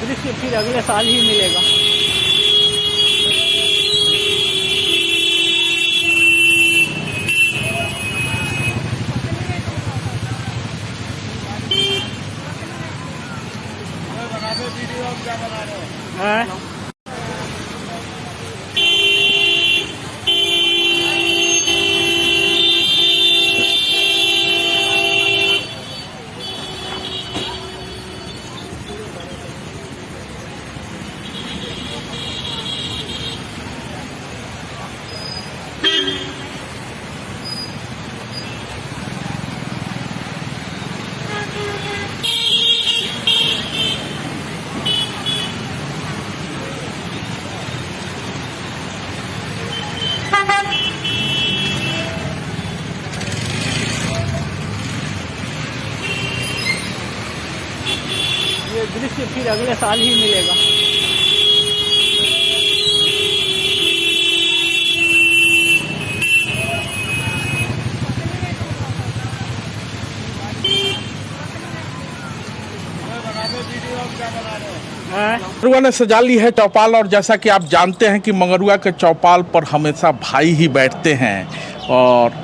दृश्य फिर अगले साल ही मिलेगा। हाँ? ये दृश्य फिर अगले साल ही मिलेगा। मंगरुआ ने सजा ली है चौपाल, और जैसा कि आप जानते हैं कि मंगरुआ के चौपाल पर हमेशा भाई ही बैठते हैं, और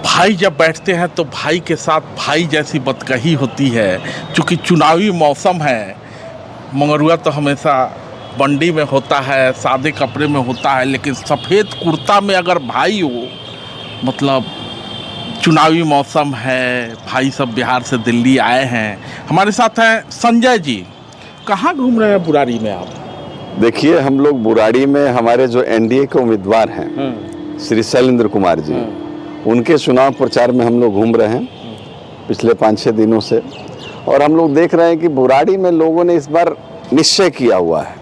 भाई जब बैठते हैं तो भाई के साथ भाई जैसी बतकही होती है। चूँकि चुनावी मौसम है, मंगरुआ तो हमेशा बंडी में होता है, सादे कपड़े में होता है, लेकिन सफ़ेद कुर्ता में अगर भाई हो, मतलब चुनावी मौसम है, भाई सब बिहार से दिल्ली आए हैं। हमारे साथ हैं संजय जी। कहाँ घूम रहे हैं बुराड़ी में आप? देखिए, हम लोग बुराड़ी में हमारे जो एनडीए के उम्मीदवार हैं श्री शैलेंद्र कुमार जी, उनके चुनाव प्रचार में हम लोग घूम रहे हैं पिछले 5-6 दिनों से। और हम लोग देख रहे हैं कि बुराड़ी में लोगों ने इस बार निश्चय किया हुआ है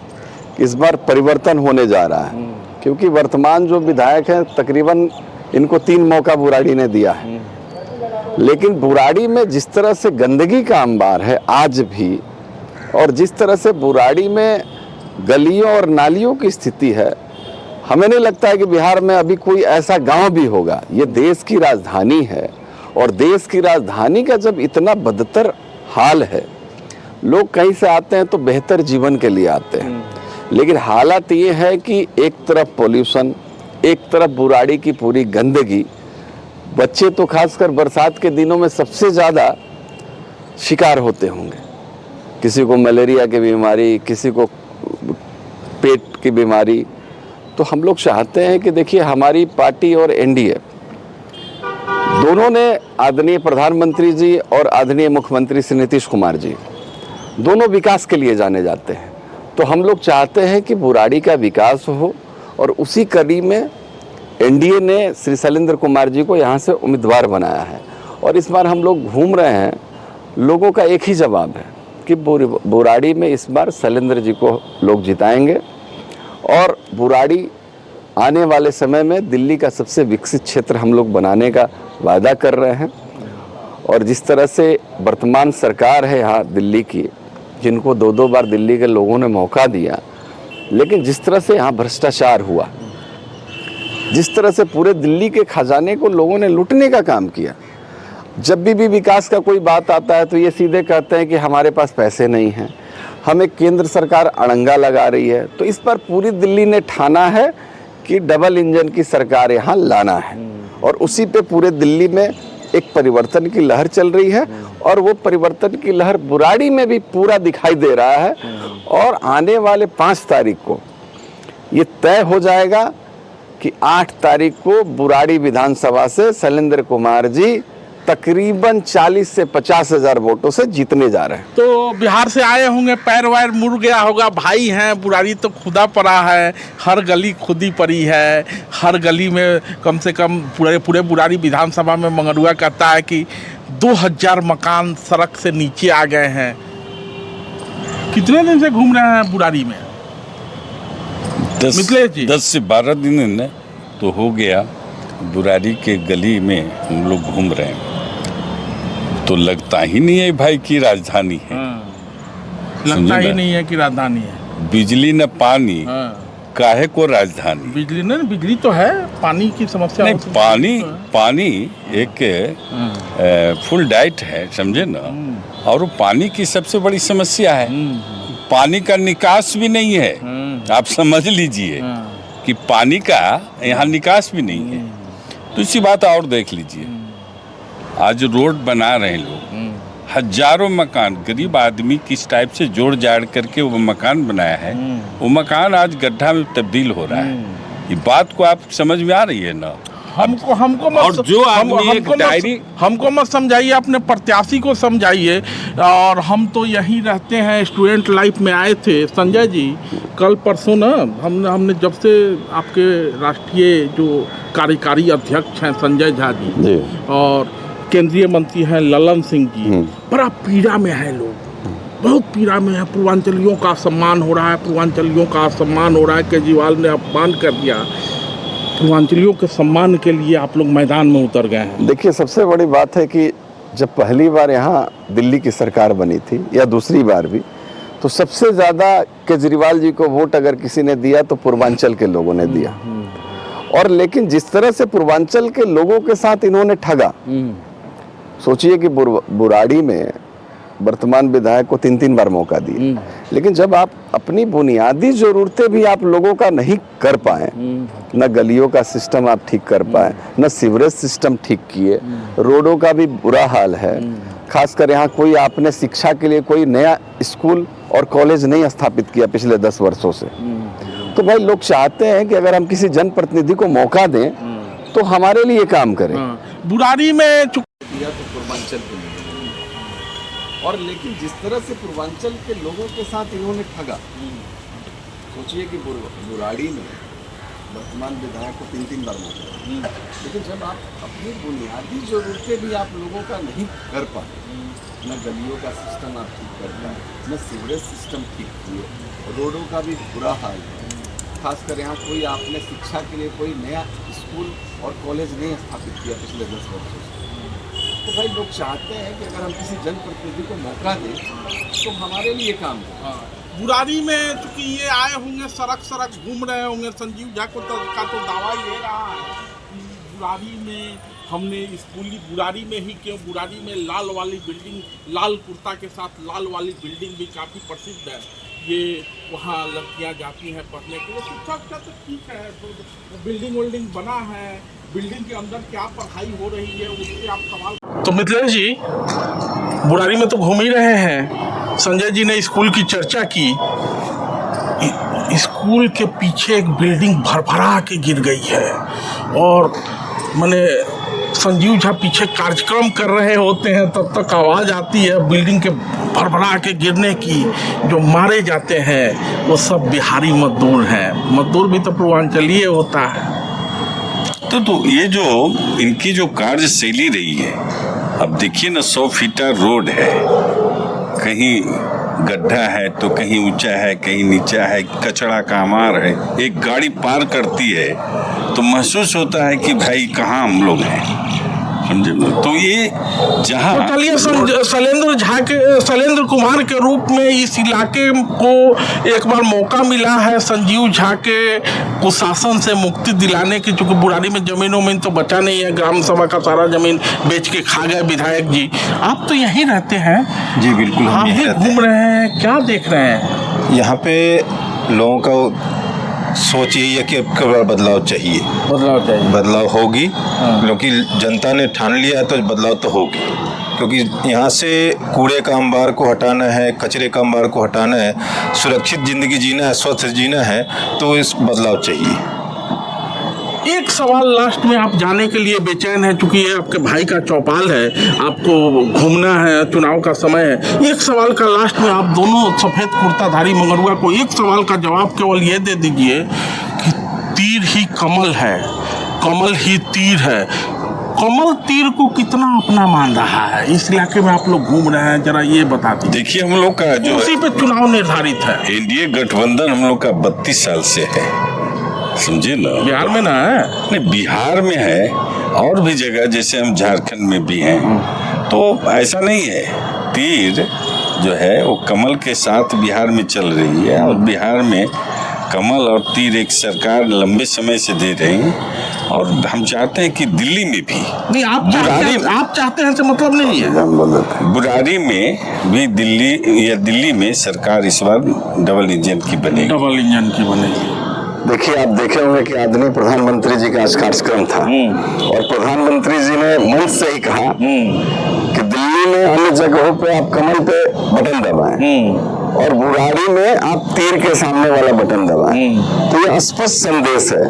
कि इस बार परिवर्तन होने जा रहा है, क्योंकि वर्तमान जो विधायक हैं तकरीबन इनको 3 मौका बुराड़ी ने दिया है। लेकिन बुराड़ी में जिस तरह से गंदगी का अंबार है आज भी, और जिस तरह से बुराड़ी में गलियों और नालियों की स्थिति है, हमें नहीं लगता है कि बिहार में अभी कोई ऐसा गांव भी होगा। ये देश की राजधानी है, और देश की राजधानी का जब इतना बदतर हाल है, लोग कहीं से आते हैं तो बेहतर जीवन के लिए आते हैं, लेकिन हालात ये है कि एक तरफ पॉल्यूशन, एक तरफ बुराड़ी की पूरी गंदगी। बच्चे तो खासकर बरसात के दिनों में सबसे ज़्यादा शिकार होते होंगे, किसी को मलेरिया की बीमारी, किसी को पेट की बीमारी। तो हम लोग चाहते हैं कि देखिए, हमारी पार्टी और एनडीए दोनों ने, आदरणीय प्रधानमंत्री जी और आदरणीय मुख्यमंत्री श्री नीतीश कुमार जी, दोनों विकास के लिए जाने जाते हैं। तो हम लोग चाहते हैं कि बुराड़ी का विकास हो, और उसी कड़ी में एनडीए ने श्री शैलेंद्र कुमार जी को यहाँ से उम्मीदवार बनाया है। और इस बार हम लोग घूम रहे हैं, लोगों का एक ही जवाब है कि बुराड़ी में इस बार शैलेंद्र जी को लोग जिताएंगे, और बुराड़ी आने वाले समय में दिल्ली का सबसे विकसित क्षेत्र हम लोग बनाने का वादा कर रहे हैं। और जिस तरह से वर्तमान सरकार है यहाँ दिल्ली की, जिनको 2-2 बार दिल्ली के लोगों ने मौका दिया, लेकिन जिस तरह से यहाँ भ्रष्टाचार हुआ, जिस तरह से पूरे दिल्ली के खजाने को लोगों ने लूटने का काम किया। जब भी विकास का कोई बात आता है तो ये सीधे कहते हैं कि हमारे पास पैसे नहीं हैं, हमें केंद्र सरकार अड़ंगा लगा रही है। तो इस पर पूरी दिल्ली ने ठाना है कि डबल इंजन की सरकार यहाँ लाना है, और उसी पे पूरे दिल्ली में एक परिवर्तन की लहर चल रही है, और वो परिवर्तन की लहर बुराड़ी में भी पूरा दिखाई दे रहा है। और आने वाले 5 तारीख को ये तय हो जाएगा कि 8 तारीख को बुराड़ी विधानसभा से शैलेंद्र कुमार जी तकरीबन 40 से 50 हजार वोटों से जीतने जा रहे हैं। तो बिहार से आए होंगे, पैर वैर मुड़ गया होगा। भाई हैं, बुराड़ी तो खुदा पड़ा है, हर गली खुदी पड़ी है। हर गली में कम से कम पूरे बुराड़ी विधानसभा में मंगरुआ कहता है कि 2000 मकान सड़क से नीचे आ गए हैं। कितने दिन से घूम रहे हैं बुराड़ी में? 10 से 12 दिन तो हो गया बुराड़ी के गली में हम लोग घूम रहे हैं। तो लगता ही नहीं है भाई की राजधानी है। लगता ही नहीं है कि राजधानी है। बिजली न पानी, काहे को राजधानी? बिजली न, बिजली तो है, पानी की समस्या नहीं। पानी एक फुल डाइट है, समझे ना। और वो पानी की सबसे बड़ी समस्या है। पानी का निकास भी नहीं है। आप समझ लीजिए कि पानी का यहाँ निकास भी नहीं है। तो इसी बात और देख लीजिए, आज रोड बना रहे हैं लोग, हजारों मकान, गरीब आदमी किस टाइप से जोड़ जाड़ करके वो मकान बनाया है, वो मकान आज गड्ढा में तब्दील हो रहा है। ये बात को आप समझ में आ रही है ना? हमको मत, और जो आदमी एक डायरी, हमको मत समझाइए, अपने प्रत्याशी को समझाइए। और हम तो यहीं रहते हैं, स्टूडेंट लाइफ में आए थे संजय जी। कल परसों ना हमने जब से आपके राष्ट्रीय जो कार्यकारी अध्यक्ष हैं संजय झा जी और केंद्रीय मंत्री हैं ललन सिंह जी, बड़ा पीड़ा में है लोग, बहुत पीड़ा में है। पूर्वांचलियों का सम्मान हो रहा है, पूर्वांचलियों का सम्मान हो रहा है। केजरीवाल ने अपमान कर दिया। पूर्वांचलियों के सम्मान के लिए आप लोग मैदान में उतर गए हैं। देखिए, सबसे बड़ी बात है कि जब पहली बार यहाँ दिल्ली की सरकार बनी थी या दूसरी बार भी, तो सबसे ज़्यादा केजरीवाल जी को वोट अगर किसी ने दिया तो पूर्वांचल के लोगों ने दिया। और लेकिन जिस तरह से पूर्वांचल के लोगों के साथ इन्होंने ठगा, सोचिए कि बुराड़ी में वर्तमान विधायक को 3-3 बार मौका दिए, लेकिन जब आप अपनी बुनियादी जरूरतें भी आप लोगों का नहीं कर पाए, न गलियों का सिस्टम आप ठीक कर पाए, न सीवरेज सिस्टम ठीक किए, रोडों का भी बुरा हाल है, खासकर यहाँ कोई आपने शिक्षा के लिए कोई नया स्कूल और कॉलेज नहीं स्थापित किया पिछले 10 वर्षों से। तो भाई लोग चाहते हैं कि अगर हम किसी जनप्रतिनिधि को मौका दें तो हमारे लिए काम करें। बुराड़ी में दिया तो पूर्वांचल के लिए, और लेकिन जिस तरह से पूर्वांचल के लोगों के साथ इन्होंने ठगा, सोचिए कि बुराड़ी में वर्तमान विधायक को 3-3 बार मौका, लेकिन जब आप अपनी बुनियादी जरूरतें भी आप लोगों का नहीं कर पाए, न गलियों का सिस्टम आप ठीक कर पाए, न सीवरेज सिस्टम ठीक किए, रोडों का भी बुरा हाल है, खासकर यहाँ कोई आपने शिक्षा के लिए कोई नया स्कूल और कॉलेज नहीं स्थापित किया पिछले 10 वर्षों से। तो भाई लोग चाहते हैं कि अगर हम किसी जनप्रतिनिधि को मौका दें तो हमारे लिए काम करें। बुराड़ी में चूंकि ये आए होंगे, सड़क घूम रहे होंगे, संजीव झा का तो दावा ये रहा है कि बुराड़ी में हमने स्कूली, बुराड़ी में ही क्यों, बुराड़ी में लाल वाली बिल्डिंग, लाल कुर्ता के साथ लाल वाली बिल्डिंग भी काफ़ी प्रसिद्ध है। ये वहाँ लड़कियाँ जाती हैं पढ़ने के लिए। शिक्षा तो ठीक है, तो बिल्डिंग बना है, बिल्डिंग के अंदर क्या पढ़ाई हो रही है उससे आप सवाल। तो मिथिलेश जी, बुराड़ी में तो घूम ही रहे हैं, संजय जी ने स्कूल की चर्चा की। स्कूल के पीछे एक बिल्डिंग भरभरा के गिर गई है और मैंने संजीव झा पीछे कार्यक्रम कर रहे होते हैं तब तक आवाज़ आती है बिल्डिंग के भरभरा के गिरने की। जो मारे जाते हैं वो सब बिहारी मजदूर हैं। मजदूर भी तो पूर्वांचलीय होता है। तो ये जो इनकी जो कार्यशैली रही है, अब देखिए ना, 100 फीटा रोड है, कहीं गड्ढा है तो कहीं ऊंचा है, कहीं नीचा है, कचरा का मार है। एक गाड़ी पार करती है तो महसूस होता है कि भाई कहाँ हम लोग हैं, समझे? तो ये जहाँ चलिए शैलेंद्र कुमार के रूप में इस इलाके को एक बार मौका मिला है संजीव झा के कुशासन से मुक्ति दिलाने की, चूँकि बुराड़ी में जमीन तो बचा नहीं है, ग्राम सभा का सारा जमीन बेच के खा गए विधायक जी। आप तो यहीं रहते हैं? जी बिल्कुल, हम यहीं घूम रहे हैं, क्या देख रहे हैं यहाँ पे? लोगों का सोच यही है कि अब बदलाव चाहिए, बदलाव होगी, क्योंकि जनता ने ठान लिया है तो बदलाव तो होगी। क्योंकि यहाँ से कूड़े का अंबार को हटाना है, कचरे का अंबार को हटाना है, सुरक्षित ज़िंदगी जीना है, स्वच्छ जीना है, तो इस बदलाव चाहिए। एक सवाल लास्ट में, आप जाने के लिए बेचैन है क्योंकि ये आपके भाई का चौपाल है, आपको घूमना है, चुनाव का समय है। एक सवाल का लास्ट में आप दोनों सफ़ेद कुर्ताधारी मंगरुआ को एक सवाल का जवाब केवल ये दे दीजिए कि तीर ही कमल है, कमल ही तीर है, कमल तीर को कितना अपना मान रहा है? इस इलाके में आप लोग घूम रहे हैं, जरा ये बता दीजिए। देखिए, हम लोग का जो उसी पे चुनाव निर्धारित है। एनडीए गठबंधन हम लोग का 32 साल से है, समझे ना? बिहार में ना है? नहीं, बिहार में है और भी जगह, जैसे हम झारखंड में भी हैं। तो ऐसा नहीं है, तीर जो है वो कमल के साथ बिहार में चल रही है और बिहार में कमल और तीर एक सरकार लंबे समय से दे रही है और हम चाहते हैं कि दिल्ली में भी नहीं, आप चाहते हैं तो मतलब नहीं है। बुराड़ी में भी दिल्ली में सरकार इस बार डबल इंजन की बनेगी। डबल इंजन की बनेगी। देखिए, आप देखे होंगे कि आदरणीय प्रधानमंत्री जी का आज कार्यक्रम था और प्रधानमंत्री जी ने मंच से ही कहा कि दिल्ली में अन्य जगहों पे आप कमल पे बटन दबाएं और बुराड़ी में आप तीर के सामने वाला बटन दबाएं। तो ये स्पष्ट संदेश है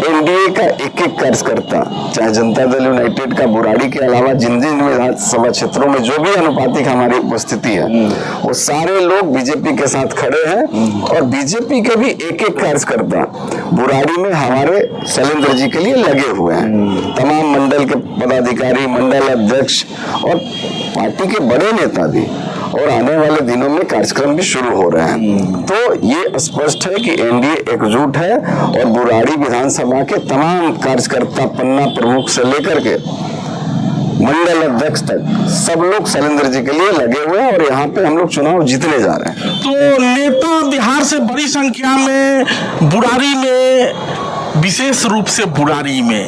एनडीए का एक एक कार्यकर्ता, चाहे जनता दल यूनाइटेड का बुराड़ी के अलावा जिन जिन विधानसभा क्षेत्रों में जो भी अनुपातिक हमारी उपस्थिति है, वो सारे लोग बीजेपी के साथ खड़े हैं और बीजेपी के भी एक एक कार्यकर्ता बुराड़ी में हमारे शैलेंद्र जी के लिए लगे हुए हैं। तमाम मंडल के पदाधिकारी, मंडल अध्यक्ष और पार्टी के बड़े नेता भी, और आने वाले दिनों में कार्यक्रम भी शुरू हो रहे हैं। तो ये स्पष्ट है कि एनडीए एकजुट है और बुराड़ी विधानसभा के तमाम कार्यकर्ता, पन्ना प्रमुख से लेकर के मंडल अध्यक्ष तक सब लोग शैलेंद्र जी के लिए लगे हुए हैं और यहाँ पे हम लोग चुनाव जीतने जा रहे हैं। तो नेता बिहार से बड़ी संख्या में बुराड़ी में, विशेष रूप से बुराड़ी में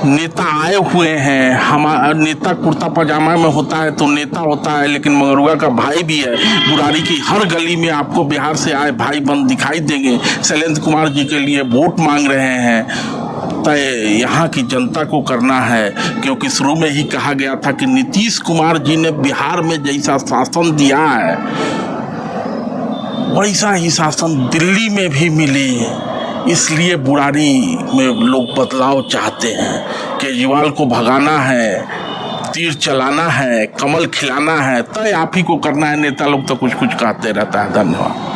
नेता आए हुए हैं। हमारा नेता कुर्ता पजामा में होता है तो नेता होता है, लेकिन मंगरुआ का भाई भी है। बुराड़ी की हर गली में आपको बिहार से आए भाई बंद दिखाई देंगे। शैलेंद्र कुमार जी के लिए वोट मांग रहे हैं। तय यहाँ की जनता को करना है, क्योंकि शुरू में ही कहा गया था कि नीतीश कुमार जी ने बिहार में जैसा शासन दिया है वैसा ही शासन दिल्ली में भी मिले। इसलिए बुराड़ी में लोग बदलाव चाहते हैं। केजरीवाल को भगाना है, तीर चलाना है, कमल खिलाना है, तय आप ही को करना है। नेता लोग तो कुछ कुछ कहते रहता है। धन्यवाद।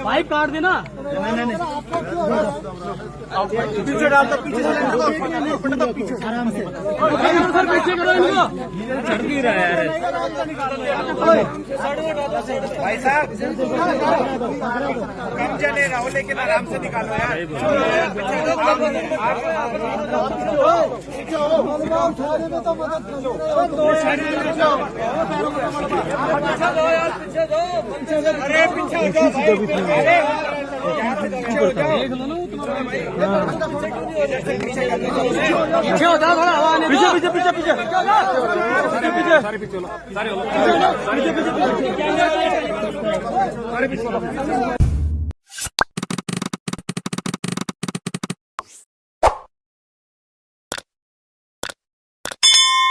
पाइप काट देना। पीछे डाल दो, पीछे आराम से सर, पीछे करो इनको। चढ़ भी रहा है भाई साहब। कम चले रहो लेकिन आराम से निकालो यार। अरे पीछे पीछे हो जाओ, थोड़ा हवा आने दो। पीछे पीछे पीछे पीछे पीछे पीछे